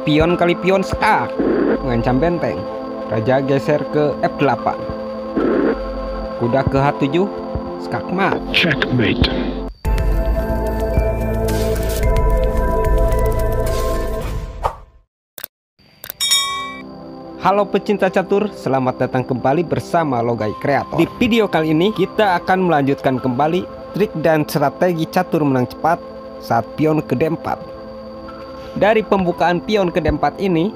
pion kali pion skak, mengancam benteng. Raja geser ke F8. Kuda ke H7, skak mat. Checkmate. Halo pecinta catur, selamat datang kembali bersama Logai Kreator. Di video kali ini kita akan melanjutkan kembali trik dan strategi catur menang cepat saat pion ke D4. Dari pembukaan pion ke D4 ini,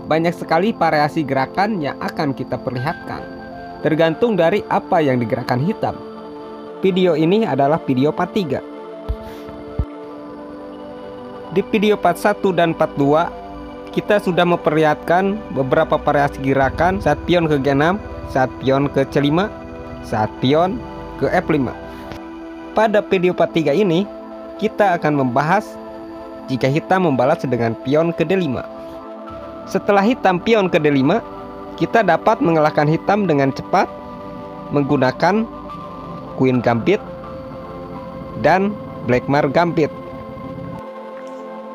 banyak sekali variasi gerakan yang akan kita perlihatkan, tergantung dari apa yang digerakkan hitam. Video ini adalah video part 3. Di video part 1 dan part 2, kita sudah memperlihatkan beberapa variasi gerakan saat pion ke G6, saat pion ke C5, saat pion ke F5. Pada video part 3 ini, kita akan membahas jika hitam membalas dengan pion ke D5. Setelah hitam pion ke D5, kita dapat mengalahkan hitam dengan cepat menggunakan Queen Gambit dan Blackmar Gambit.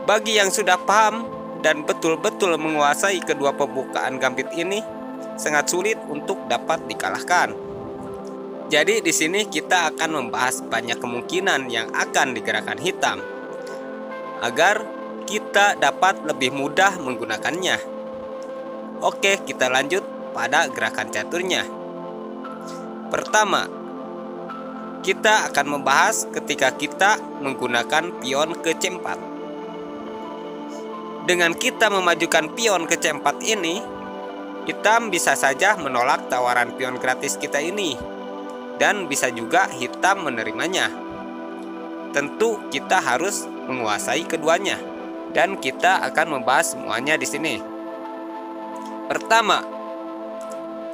Bagi yang sudah paham dan betul-betul menguasai kedua pembukaan gambit ini, sangat sulit untuk dapat dikalahkan. Jadi di sini kita akan membahas banyak kemungkinan yang akan digerakkan hitam agar kita dapat lebih mudah menggunakannya. Oke, kita lanjut pada gerakan caturnya. Pertama, kita akan membahas ketika kita menggunakan pion ke C4. Dengan kita memajukan pion ke C4 ini, hitam bisa saja menolak tawaran pion gratis kita ini, dan bisa juga hitam menerimanya. Tentu kita harus menguasai keduanya, dan kita akan membahas semuanya di sini. Pertama,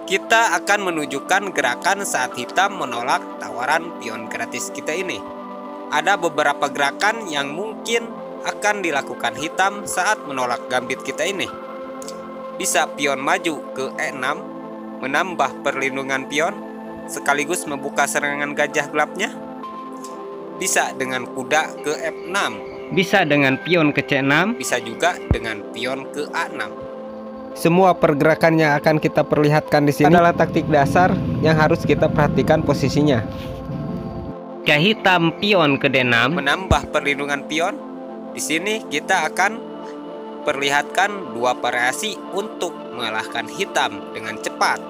kita akan menunjukkan gerakan saat hitam menolak tawaran pion gratis kita ini. Ada beberapa gerakan yang mungkin akan dilakukan hitam saat menolak gambit kita ini. Bisa pion maju ke E6, menambah perlindungan pion sekaligus membuka serangan gajah gelapnya. Bisa dengan kuda ke F6, bisa dengan pion ke C6, bisa juga dengan pion ke A6. Semua pergerakan yang akan kita perlihatkan di sini adalah taktik dasar yang harus kita perhatikan posisinya. Jika hitam pion ke D6, menambah perlindungan pion. Di sini kita akan perlihatkan dua variasi untuk mengalahkan hitam dengan cepat.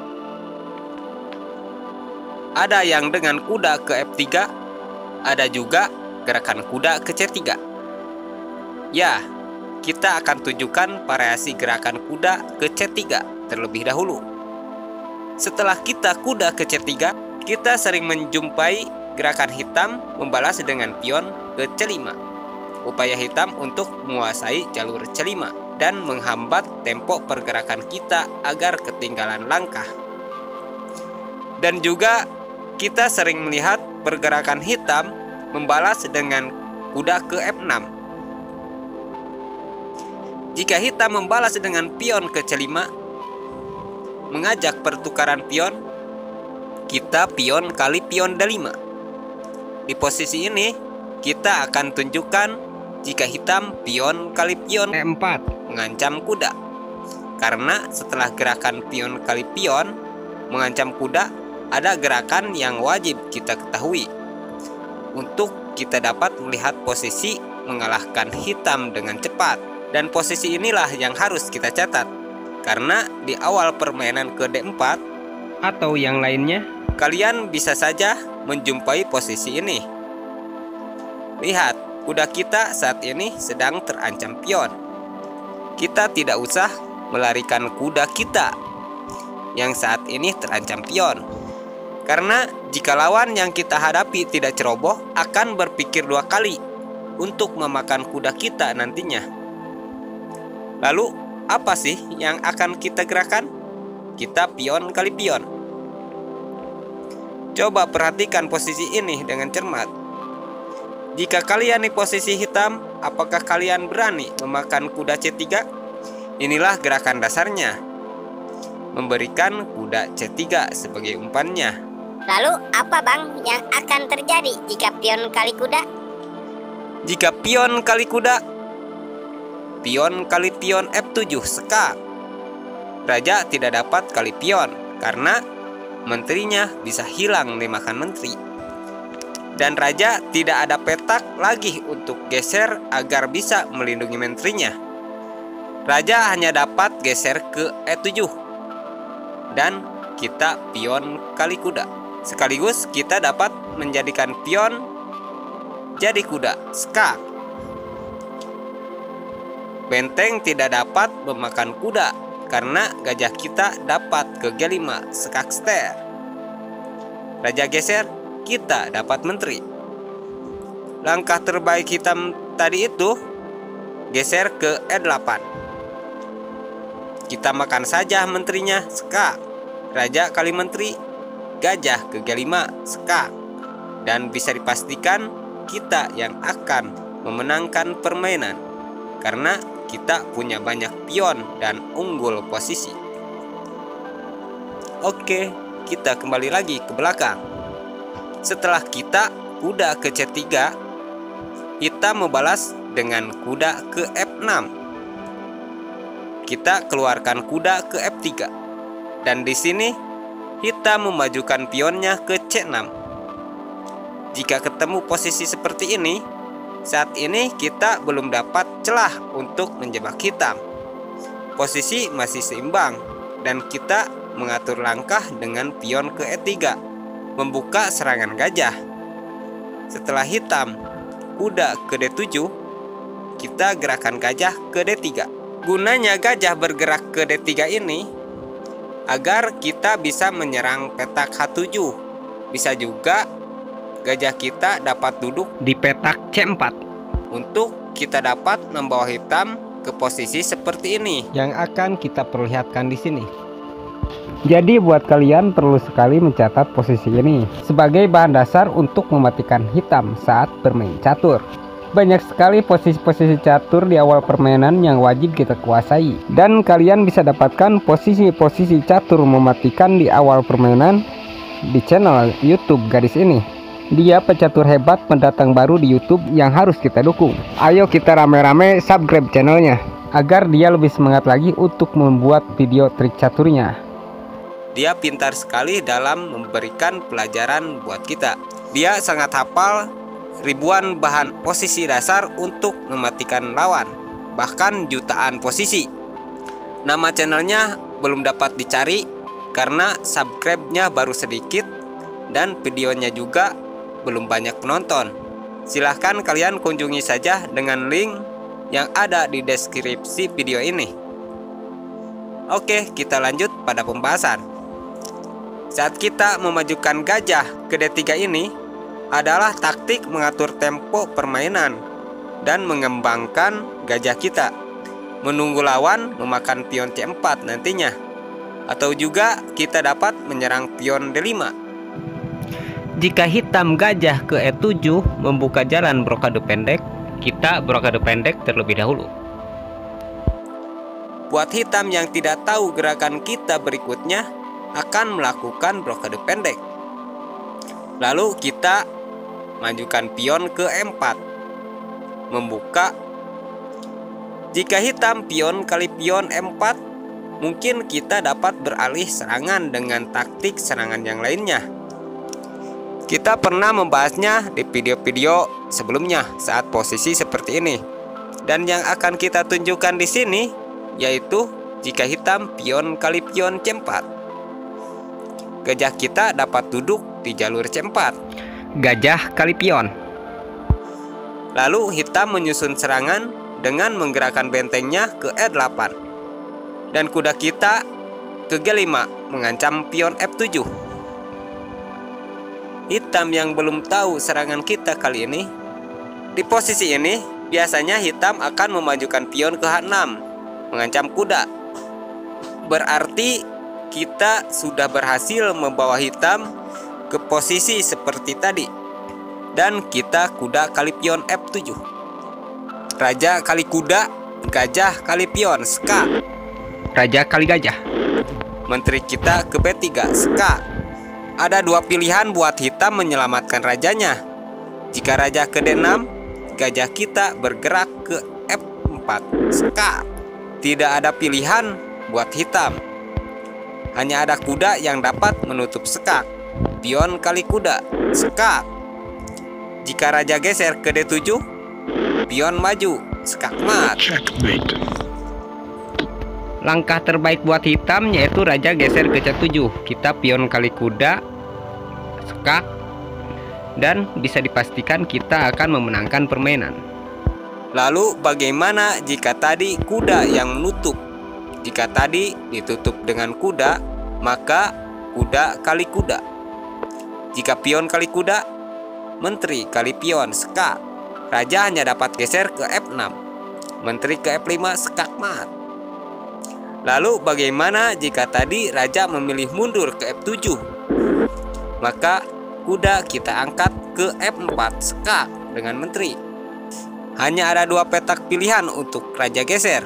Ada yang dengan kuda ke F3, ada juga gerakan kuda ke C3. Ya, kita akan tunjukkan variasi gerakan kuda ke C3 terlebih dahulu. Setelah kita kuda ke C3, kita sering menjumpai gerakan hitam membalas dengan pion ke C5. Upaya hitam untuk menguasai jalur C5 dan menghambat tempo pergerakan kita agar ketinggalan langkah. Dan juga kita sering melihat pergerakan hitam membalas dengan kuda ke F6. Jika hitam membalas dengan pion ke C5, mengajak pertukaran pion, kita pion kali pion D5. Di posisi ini kita akan tunjukkan jika hitam pion kali pion E4 mengancam kuda. Karena setelah gerakan pion kali pion mengancam kuda, ada gerakan yang wajib kita ketahui untuk kita dapat melihat posisi mengalahkan hitam dengan cepat. Dan posisi inilah yang harus kita catat, karena di awal permainan ke D4 atau yang lainnya, kalian bisa saja menjumpai posisi ini. Lihat, kuda kita saat ini sedang terancam pion. Kita tidak usah melarikan kuda kita yang saat ini terancam pion, karena jika lawan yang kita hadapi tidak ceroboh, akan berpikir dua kali untuk memakan kuda kita nantinya. Lalu apa sih yang akan kita gerakan? Kita pion kali pion. Coba perhatikan posisi ini dengan cermat. Jika kalian di posisi hitam, apakah kalian berani memakan kuda C3? Inilah gerakan dasarnya, memberikan kuda C3 sebagai umpannya. Lalu apa bang yang akan terjadi jika pion kali kuda? Jika pion kali kuda, pion kali pion F7 skak. Raja tidak dapat kali pion karena menterinya bisa hilang dimakan menteri. Dan raja tidak ada petak lagi untuk geser agar bisa melindungi menterinya. Raja hanya dapat geser ke E7. Dan kita pion kali kuda. Sekaligus kita dapat menjadikan pion jadi kuda skak. Benteng tidak dapat memakan kuda karena gajah kita dapat ke G5 skak ster. Raja geser, kita dapat menteri. Langkah terbaik hitam tadi itu geser ke E8. Kita makan saja menterinya skak. Raja kali menteri, gajah ke G5 skak. Dan bisa dipastikan kita yang akan memenangkan permainan karena kita punya banyak pion dan unggul posisi. Oke, kita kembali lagi ke belakang. Setelah kita kuda ke C3, hitam membalas dengan kuda ke F6. Kita keluarkan kuda ke F3. Dan di sini hitam memajukan pionnya ke C6. Jika ketemu posisi seperti ini, saat ini kita belum dapat celah untuk menjebak hitam. Posisi masih seimbang dan kita mengatur langkah dengan pion ke E3, membuka serangan gajah. Setelah hitam kuda ke D7, kita gerakan gajah ke D3. Gunanya gajah bergerak ke D3 ini agar kita bisa menyerang petak H7. Bisa juga gajah kita dapat duduk di petak C4 untuk kita dapat membawa hitam ke posisi seperti ini yang akan kita perlihatkan di sini. Jadi buat kalian perlu sekali mencatat posisi ini sebagai bahan dasar untuk mematikan hitam saat bermain catur. Banyak sekali posisi-posisi catur di awal permainan yang wajib kita kuasai. Dan kalian bisa dapatkan posisi-posisi catur mematikan di awal permainan di channel YouTube gadis ini. Dia pecatur hebat pendatang baru di YouTube yang harus kita dukung. Ayo kita rame-rame subscribe channelnya agar dia lebih semangat lagi untuk membuat video trik caturnya. Dia pintar sekali dalam memberikan pelajaran buat kita. Dia sangat hafal ribuan bahan posisi dasar untuk mematikan lawan, bahkan jutaan posisi. Nama channelnya belum dapat dicari karena subscribe-nya baru sedikit dan videonya juga belum banyak penonton. Silahkan kalian kunjungi saja dengan link yang ada di deskripsi video ini. Oke, kita lanjut pada pembahasan. Saat kita memajukan gajah ke D3 ini adalah taktik mengatur tempo permainan dan mengembangkan gajah kita, menunggu lawan memakan pion C4 nantinya, atau juga kita dapat menyerang pion D5. Jika hitam gajah ke E7 membuka jalan brokade pendek, kita brokade pendek terlebih dahulu. Buat hitam yang tidak tahu gerakan kita berikutnya akan melakukan brokade pendek. Lalu kita majukan pion ke E4, membuka. Jika hitam pion kali pion E4, mungkin kita dapat beralih serangan dengan taktik serangan yang lainnya. Kita pernah membahasnya di video-video sebelumnya saat posisi seperti ini. Dan yang akan kita tunjukkan di sini yaitu jika hitam pion kali pion C4. Gajah kita dapat duduk di jalur C4. Gajah kali pion. Lalu hitam menyusun serangan dengan menggerakkan bentengnya ke E8. Dan kuda kita ke G5 mengancam pion F7. Hitam yang belum tahu serangan kita kali ini, di posisi ini biasanya hitam akan memajukan pion ke H6 mengancam kuda. Berarti kita sudah berhasil membawa hitam ke posisi seperti tadi. Dan kita kuda kali pion F7. Raja kali kuda, gajah kali pion skak. Raja kali gajah. Menteri kita ke B3 skak. Ada dua pilihan buat hitam menyelamatkan rajanya. Jika raja ke D6, gajah kita bergerak ke F4. D4 skak. Tidak ada pilihan buat hitam. Hanya ada kuda yang dapat menutup skak. Pion kali kuda skak. Jika raja geser ke D7, pion maju skak mat. Langkah terbaik buat hitam yaitu raja geser ke C7. Kita pion kali kuda skak, dan bisa dipastikan kita akan memenangkan permainan. Lalu bagaimana jika tadi kuda yang menutup? Jika tadi ditutup dengan kuda, maka kuda kali kuda. Jika pion kali kuda, menteri kali pion skak. Raja hanya dapat geser ke F6, menteri ke F5 skak mat. Lalu bagaimana jika tadi raja memilih mundur ke F7? Maka kuda kita angkat ke F4 skak dengan menteri. Hanya ada dua petak pilihan untuk raja geser,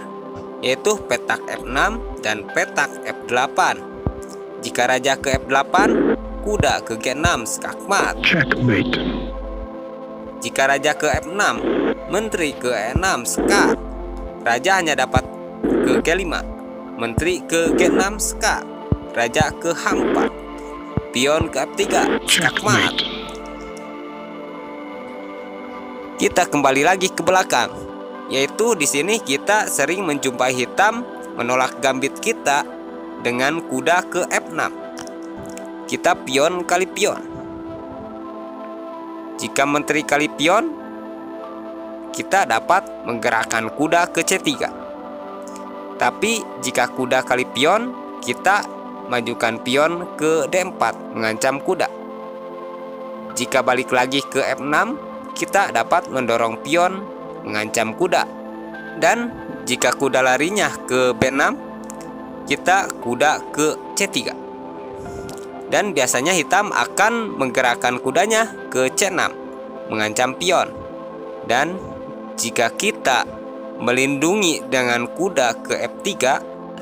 yaitu petak F6 dan petak F8. Jika raja ke F8, kuda ke G6 skak mat. Jika raja ke F6, menteri ke E6 skak. Raja hanya dapat ke G5, menteri ke G6 skak. Raja ke H4, pion ke F3 skak mat. Kita kembali lagi ke belakang, yaitu di sini kita sering menjumpai hitam menolak gambit kita dengan kuda ke F6. Kita pion kali pion. Jika menteri kali pion, kita dapat menggerakkan kuda ke C3. Tapi jika kuda kali pion, kita majukan pion ke D4 mengancam kuda. Jika balik lagi ke F6, kita dapat mendorong pion mengancam kuda. Dan jika kuda larinya ke B6, kita kuda ke C3. Dan biasanya hitam akan menggerakkan kudanya ke C6 mengancam pion. Dan jika kita melindungi dengan kuda ke F3,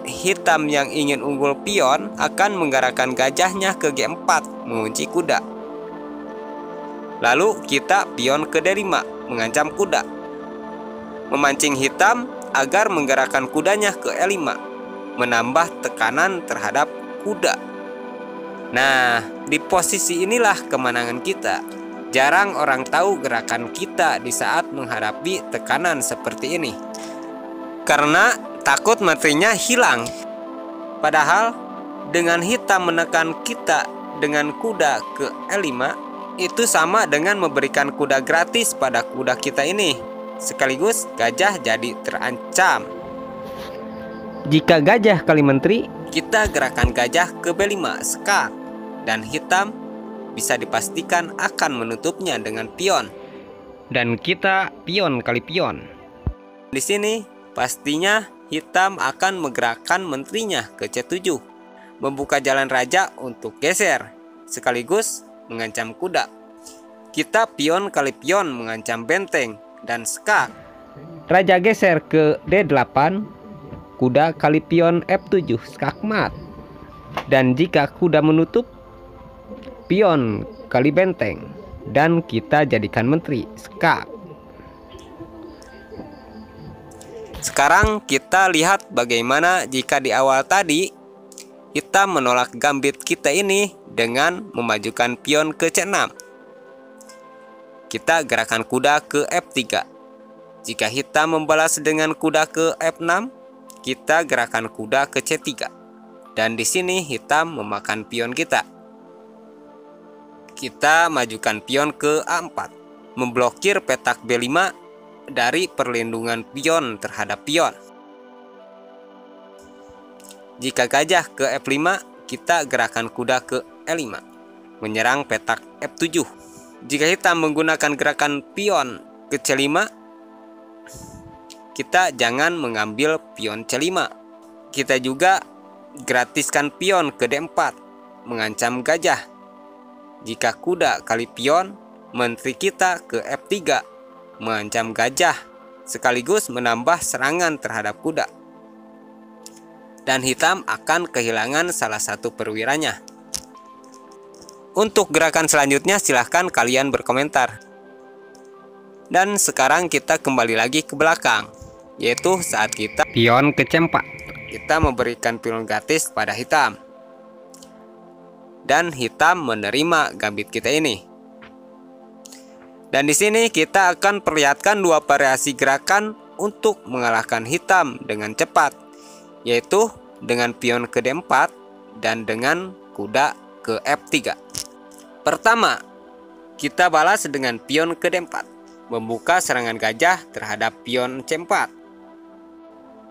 hitam yang ingin unggul pion akan menggerakkan gajahnya ke G4 mengunci kuda. Lalu kita pion ke D5 mengancam kuda, memancing hitam agar menggerakkan kudanya ke E5, menambah tekanan terhadap kuda. Nah, di posisi inilah kemenangan kita. Jarang orang tahu gerakan kita di saat menghadapi tekanan seperti ini, karena takut menterinya hilang. Padahal dengan hitam menekan kita dengan kuda ke E5, itu sama dengan memberikan kuda gratis pada kuda kita ini. Sekaligus gajah jadi terancam. Jika gajah kali menteri, kita gerakan gajah ke B5 skak, dan hitam bisa dipastikan akan menutupnya dengan pion. Dan kita pion kali pion. Di sini pastinya hitam akan menggerakkan menterinya ke C7, membuka jalan raja untuk geser, sekaligus mengancam kuda. Kita pion kali pion mengancam benteng dan skak. Raja geser ke D8, kuda kali pion F7 skak mat. Dan jika kuda menutup, pion kali benteng, dan kita jadikan menteri skak. Sekarang kita lihat bagaimana jika di awal tadi hitam menolak gambit kita ini dengan memajukan pion ke C6. Kita gerakan kuda ke F3. Jika hitam membalas dengan kuda ke F6, kita gerakan kuda ke C3. Dan di sini hitam memakan pion kita. Kita majukan pion ke A4, memblokir petak B5 dari perlindungan pion terhadap pion. Jika gajah ke F5, kita gerakan kuda ke E5, menyerang petak F7. Jika hitam menggunakan gerakan pion ke C5, kita jangan mengambil pion C5. Kita juga gratiskan pion ke D4, mengancam gajah. Jika kuda kali pion, menteri kita ke F3, mengancam gajah, sekaligus menambah serangan terhadap kuda. Dan hitam akan kehilangan salah satu perwiranya. Untuk gerakan selanjutnya silahkan kalian berkomentar. Dan sekarang kita kembali lagi ke belakang, yaitu saat kita pion ke C4. kita memberikan pion gratis pada hitam. Dan hitam menerima gambit kita ini. Dan di sini kita akan perlihatkan dua variasi gerakan untuk mengalahkan hitam dengan cepat, yaitu dengan pion ke D4 dan dengan kuda ke F3. Pertama, kita balas dengan pion ke D4, membuka serangan gajah terhadap pion C4.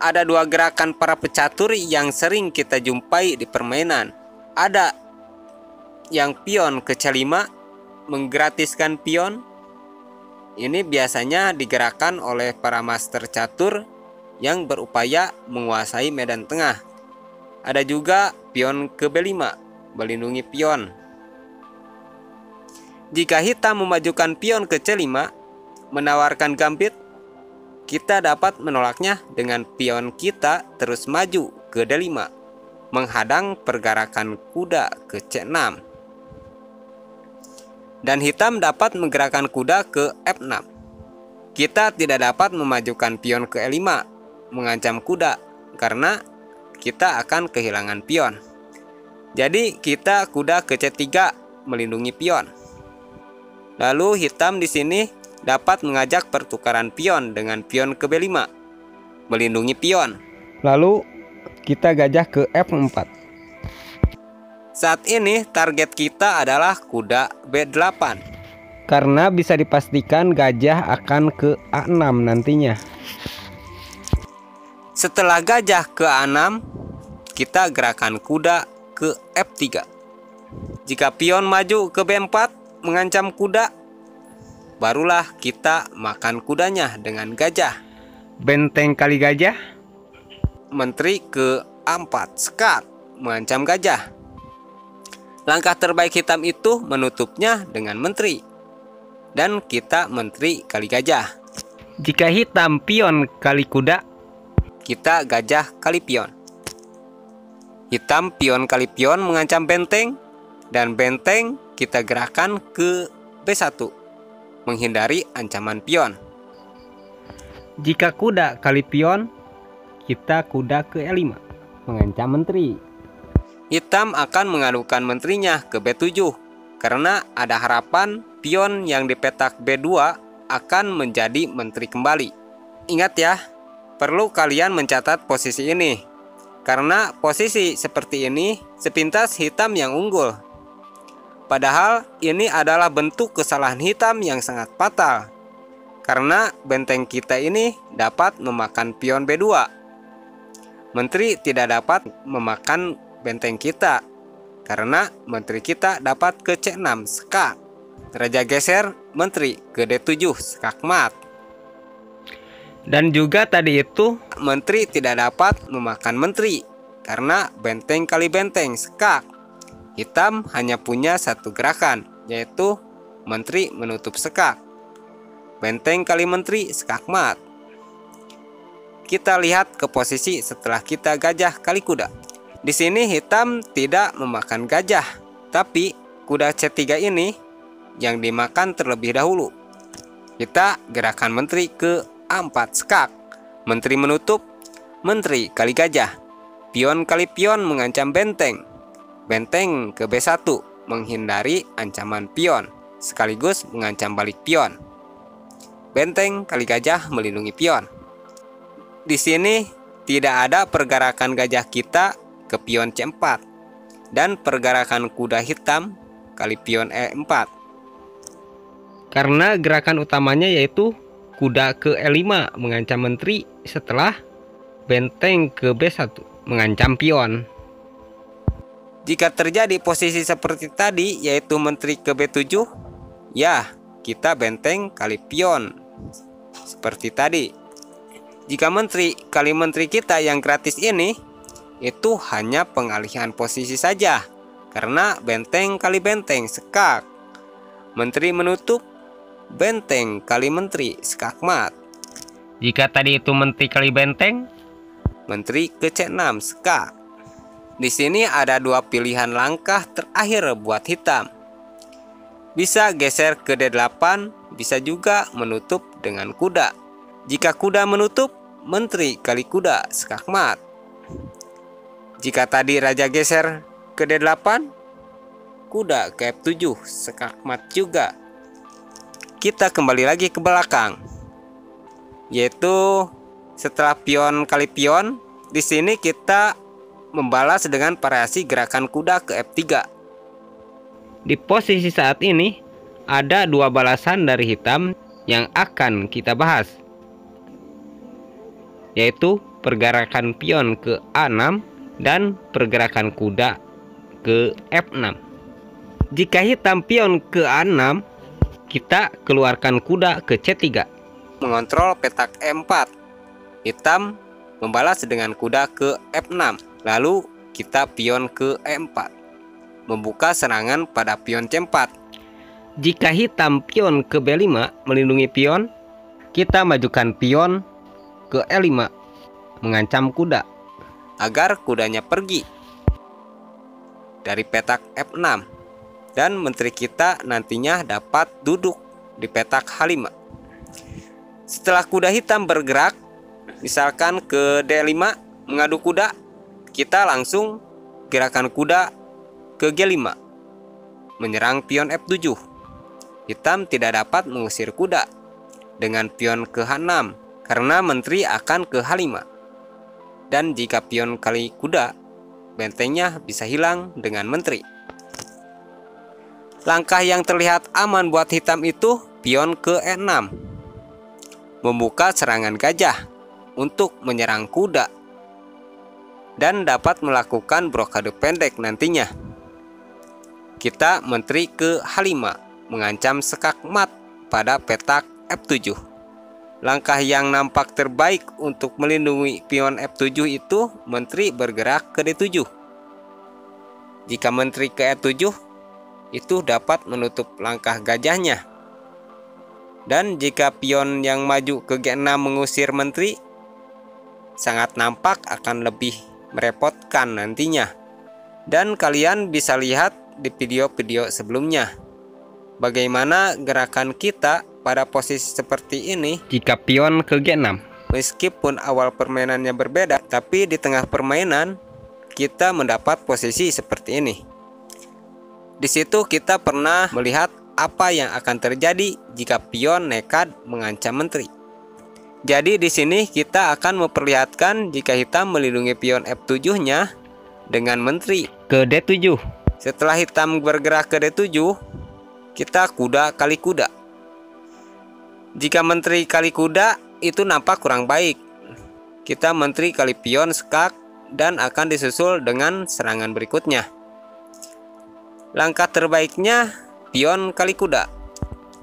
Ada dua gerakan para pecatur yang sering kita jumpai di permainan. Ada yang pion ke C5 menggratiskan pion. Ini biasanya digerakkan oleh para master catur yang berupaya menguasai medan tengah. Ada juga pion ke B5 melindungi pion. Jika hitam memajukan pion ke C5 menawarkan gambit, kita dapat menolaknya dengan pion kita terus maju ke D5 menghadang pergerakan kuda ke C6. Dan hitam dapat menggerakkan kuda ke F6. Kita tidak dapat memajukan pion ke E5 mengancam kuda karena kita akan kehilangan pion. Jadi kita kuda ke C3 melindungi pion. Lalu hitam di sini dapat mengajak pertukaran pion dengan pion ke B5 melindungi pion. Lalu kita gajah ke F4. Saat ini target kita adalah kuda B8 karena bisa dipastikan gajah akan ke A6 nantinya. Setelah gajah ke A6, kita gerakan kuda ke F3. Jika pion maju ke B4 mengancam kuda, barulah kita makan kudanya dengan gajah. Benteng kali gajah. Menteri ke A4 sekat mengancam gajah. Langkah terbaik hitam itu menutupnya dengan menteri. Dan kita menteri kali gajah. Jika hitam pion kali kuda, kita gajah kali pion. Hitam pion kali pion mengancam benteng, dan benteng kita gerakan ke B1 menghindari ancaman pion. Jika kuda kali pion, kita kuda ke E5 mengancam menteri. Hitam akan mengadukan menterinya ke B7 karena ada harapan pion yang di petak B2 akan menjadi menteri kembali. Ingat ya, perlu kalian mencatat posisi ini karena posisi seperti ini sepintas hitam yang unggul. Padahal ini adalah bentuk kesalahan hitam yang sangat fatal karena benteng kita ini dapat memakan pion B2. Menteri tidak dapat memakan benteng kita karena menteri kita dapat ke C6 skak. Raja geser menteri ke D7 skak mat. Dan juga tadi itu Menteri tidak dapat memakan menteri karena benteng kali benteng skak. Hitam hanya punya satu gerakan, yaitu menteri menutup sekak. Benteng kali menteri sekak mat. Kita lihat ke posisi setelah kita gajah kali kuda. Di sini hitam tidak memakan gajah, tapi kuda C3 ini yang dimakan terlebih dahulu. Kita gerakan menteri ke A4 skak. Menteri menutup, menteri kali gajah. Pion kali pion mengancam benteng. Benteng ke B1 menghindari ancaman pion, sekaligus mengancam balik pion. Benteng kali gajah melindungi pion. Di sini tidak ada pergerakan gajah kita ke pion C4 dan pergerakan kuda hitam kali pion E4. karena gerakan utamanya yaitu kuda ke E5 mengancam menteri setelah benteng ke B1 mengancam pion. Jika terjadi posisi seperti tadi, yaitu menteri ke B7, ya kita benteng kali pion seperti tadi. Jika menteri kali menteri kita yang gratis ini, itu hanya pengalihan posisi saja, karena benteng kali benteng sekak. Menteri menutup, benteng kali menteri sekak mat. Jika tadi itu menteri kali benteng, Menteri ke C6 sekak. Di sini ada dua pilihan langkah terakhir buat hitam. Bisa geser ke D8, bisa juga menutup dengan kuda. Jika kuda menutup, menteri kali kuda skakmat. Jika tadi raja geser ke D8, kuda ke F7 skakmat juga. Kita kembali lagi ke belakang, yaitu setelah pion kali pion. Di sini kita membalas dengan variasi gerakan kuda ke F3. Di posisi saat ini ada dua balasan dari hitam yang akan kita bahas, yaitu pergerakan pion ke A6 dan pergerakan kuda ke F6. Jika hitam pion ke A6, kita keluarkan kuda ke C3. Mengontrol petak E4. Hitam membalas dengan kuda ke F6. Lalu kita pion ke E4. Membuka serangan pada pion C4. Jika hitam pion ke B5 melindungi pion, kita majukan pion ke E5 mengancam kuda agar kudanya pergi dari petak F6, dan menteri kita nantinya dapat duduk di petak H5. Setelah kuda hitam bergerak misalkan ke D5 mengadu kuda, kita langsung gerakan kuda ke G5 menyerang pion F7. Hitam tidak dapat mengusir kuda dengan pion ke H6 karena menteri akan ke H5. Dan jika pion kali kuda, bentengnya bisa hilang dengan menteri. Langkah yang terlihat aman buat hitam itu pion ke E6. Membuka serangan gajah untuk menyerang kuda dan dapat melakukan blokade pendek nantinya. Kita menteri ke H5 mengancam skakmat pada petak F7. Langkah yang nampak terbaik untuk melindungi pion F7 itu menteri bergerak ke D7. Jika menteri ke E7, itu dapat menutup langkah gajahnya. Dan jika pion yang maju ke G6 mengusir menteri, sangat nampak akan lebih merepotkan nantinya. Dan kalian bisa lihat di video-video sebelumnya bagaimana gerakan kita pada posisi seperti ini jika pion ke G6. Meskipun awal permainannya berbeda, tapi di tengah permainan kita mendapat posisi seperti ini. Di situ kita pernah melihat apa yang akan terjadi jika pion nekat mengancam menteri. Jadi di sini kita akan memperlihatkan jika hitam melindungi pion F7-nya dengan menteri ke D7. Setelah hitam bergerak ke D7, kita kuda kali kuda. Jika menteri kali kuda itu nampak kurang baik. Kita menteri kali pion skak dan akan disusul dengan serangan berikutnya. Langkah terbaiknya pion kali kuda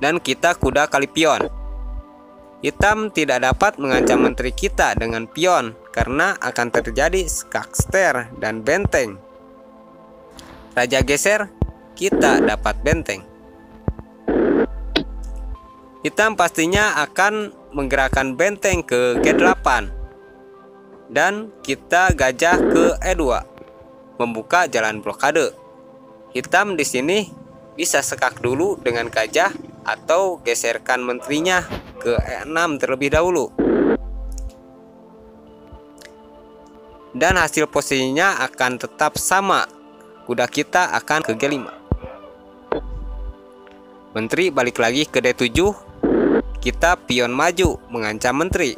dan kita kuda kali pion. Hitam tidak dapat mengancam menteri kita dengan pion karena akan terjadi skak ster dan benteng. Raja geser, kita dapat benteng. Hitam pastinya akan menggerakkan benteng ke G8 dan kita gajah ke E2 membuka jalan blokade. Hitam di sini bisa sekak dulu dengan gajah atau geserkan menterinya ke E6 terlebih dahulu. Dan hasil posisinya akan tetap sama. Kuda kita akan ke G5. Menteri balik lagi ke D7. Kita pion maju mengancam menteri.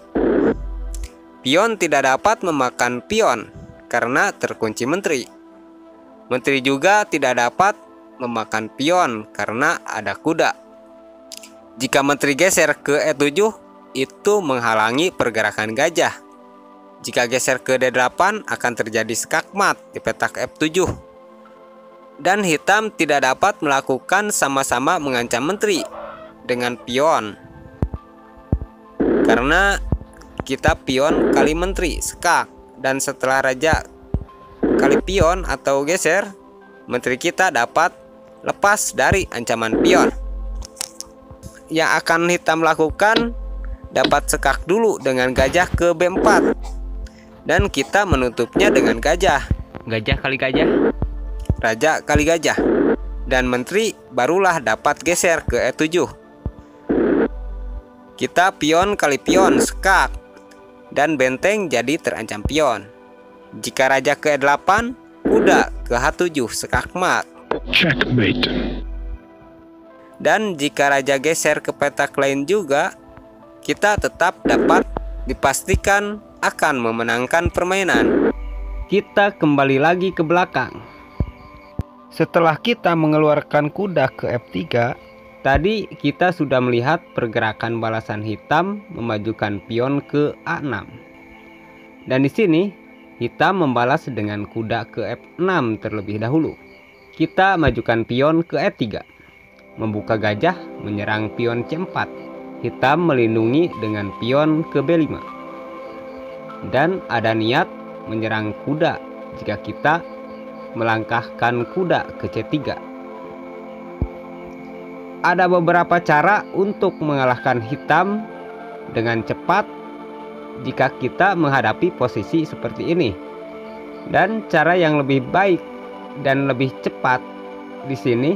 Pion tidak dapat memakan pion karena terkunci menteri. Menteri juga tidak dapat memakan pion karena ada kuda. Jika menteri geser ke E7, itu menghalangi pergerakan gajah. Jika geser ke D8 akan terjadi skakmat di petak F7. Dan hitam tidak dapat melakukan sama-sama mengancam menteri dengan pion karena kita pion kali menteri skak, dan setelah raja kali pion atau geser, menteri kita dapat lepas dari ancaman pion. Yang akan hitam lakukan dapat sekak dulu dengan gajah ke B4 dan kita menutupnya dengan gajah. Gajah kali gajah, Raja kali gajah, dan menteri barulah dapat geser ke E7. Kita pion kali pion skak, dan benteng jadi terancam pion. Jika raja ke E8, kuda ke H7 skakmat. Checkmate. Dan jika raja geser ke petak lain juga, kita tetap dapat dipastikan akan memenangkan permainan. Kita kembali lagi ke belakang. Setelah kita mengeluarkan kuda ke F3, tadi kita sudah melihat pergerakan balasan hitam memajukan pion ke A6. Dan di sini hitam membalas dengan kuda ke F6 terlebih dahulu. Kita majukan pion ke E3. Membuka gajah menyerang pion C4. Hitam melindungi dengan pion ke B5. Dan ada niat menyerang kuda jika kita melangkahkan kuda ke C3. Ada beberapa cara untuk mengalahkan hitam dengan cepat jika kita menghadapi posisi seperti ini. Dan cara yang lebih baik dan lebih cepat di sini,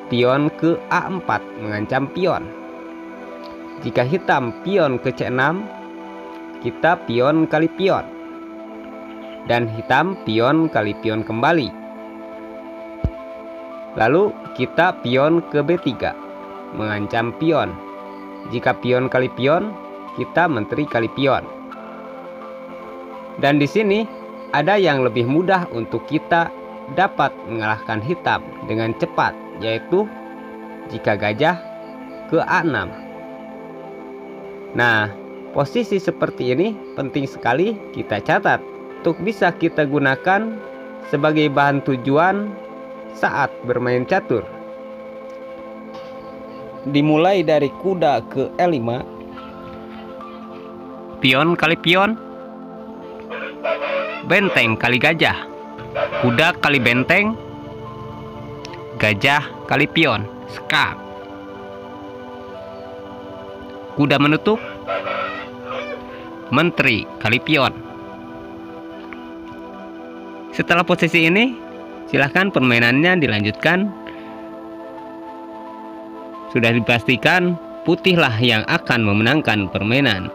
pion ke A4 mengancam pion. Jika hitam pion ke C6, kita pion kali pion. Dan hitam pion kali pion kembali. Lalu kita pion ke B3 mengancam pion. Jika pion kali pion, kita menteri kali pion. Dan di sini ada yang lebih mudah untuk kita dapat mengalahkan hitam dengan cepat, yaitu jika gajah ke A6. Nah, posisi seperti ini penting sekali kita catat untuk bisa kita gunakan sebagai bahan tujuan saat bermain catur. Dimulai dari kuda ke E5, pion kali pion, benteng kali gajah, kuda kali benteng, gajah kali pion, skak. Kuda menutup, menteri kali pion. Setelah posisi ini, silahkan permainannya dilanjutkan. Sudah dipastikan putihlah yang akan memenangkan permainan.